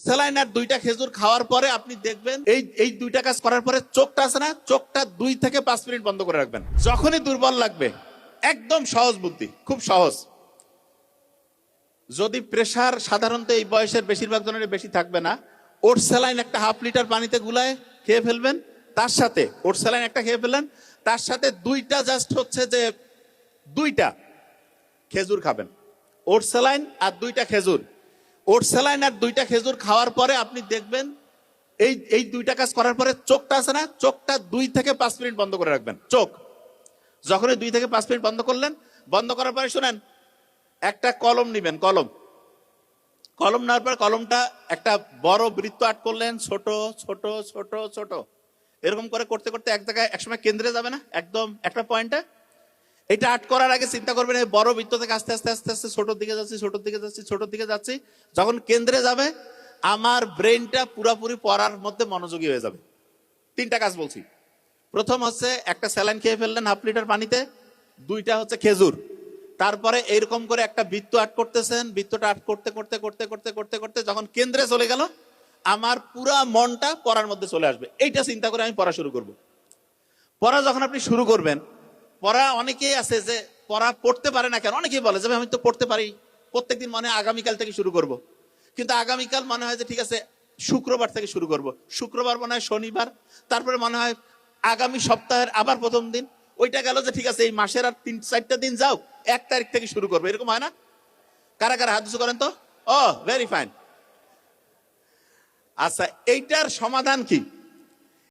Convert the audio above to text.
Saline আর 2টা খেজুর খাওয়ার পরে আপনি দেখবেন এই 2টা কাজ করার পরে চোখটা আছে না, চোখটা 2 থেকে 5 মিনিট বন্ধ করে রাখবেন। যখনই দুর্বল লাগবে, একদম সহজ বুদ্ধি, খুব সহজ। যদি প্রেসার সাধারণত এই বয়সের বেশিরভাগ জনের বেশি থাকবে না, ওট স্যালাইন একটা হাফ লিটার পানিতে গুলায় খেয়ে ফেলবেন। তার সাথে ওট স্যালাইন একটা খেয়ে ফেললেন, তার সাথে 2টা জাস্ট হচ্ছে যে 2টা খেজুর খাবেন। ওট স্যালাইন আর 2টা খেজুর, ওট স্যালাইন আর 2টা খেজুর খাওয়ার পরে আপনি দেখবেন এই 2টা কাজ করার পরে চোখটা আছে না, চোখটা 2 থেকে 5 মিনিট বন্ধ করে রাখবেন। চোখ যখনই 2 থেকে 5 মিনিট বন্ধ করলেন, বন্ধ করার পরে শুনেন, একটা কলম নিবেন। কলম নেওয়ার পর কলমটা একটা বড় বৃত্ত আট করলেন, ছোট ছোট ছোট ছোট এরকম করে করতে করতে এক জায়গায় একসময় কেন্দ্রে যাবে না, একদম একটা পয়েন্টে। এটা আট করার আগে চিন্তা করবেন এই বড় বৃত্ত থেকে আস্তে আস্তে আস্তে আস্তে ছোটোর দিকে যাচ্ছি, ছোটোর দিকে যাচ্ছি, ছোটোর দিকে যাচ্ছি। যখন কেন্দ্রে যাবে, আমার ব্রেনটা পুরোপুরি পড়ার মধ্যে মনোযোগী হয়ে যাবে। 3টা কাজ বলছি। প্রথম হচ্ছে একটা স্যালাইন খেয়ে ফেললেন হাফ লিটার পানিতে, 2টা হচ্ছে খেজুর। তারপরে এইরকম করে একটা বৃত্ত আট করতেছেন, বৃত্তটা আট করতে করতে করতে করতে করতে করতে যখন কেন্দ্রে চলে গেল, আমার পুরা মনটা পড়ার মধ্যে চলে আসবে। এইটা চিন্তা করে আমি পড়া শুরু করব। পড়া যখন আপনি শুরু করবেন, পড়া অনেকেই আছে যে পড়া পড়তে পারে না কেন, অনেকেই বলে যে আমি তো পড়তে পারি, প্রত্যেকদিন মনে হয় আগামীকাল থেকে শুরু করব। কিন্তু আগামীকাল মনে হয় যে ঠিক আছে শুক্রবার থেকে শুরু করব, শুক্রবার মনে হয় শনিবার, তারপরে মনে হয় আগামী সপ্তাহের আবার প্রথম দিন। ওইটা গেল যে ঠিক আছে এই মাসের আর 3-4টা দিন যাও, 1 তারিখ থেকে শুরু করবো। এরকম হয় না? কারা কারা হাত উঁচু করেন তো? ও ভেরি ফাইন। আচ্ছা, এইটার সমাধান কি?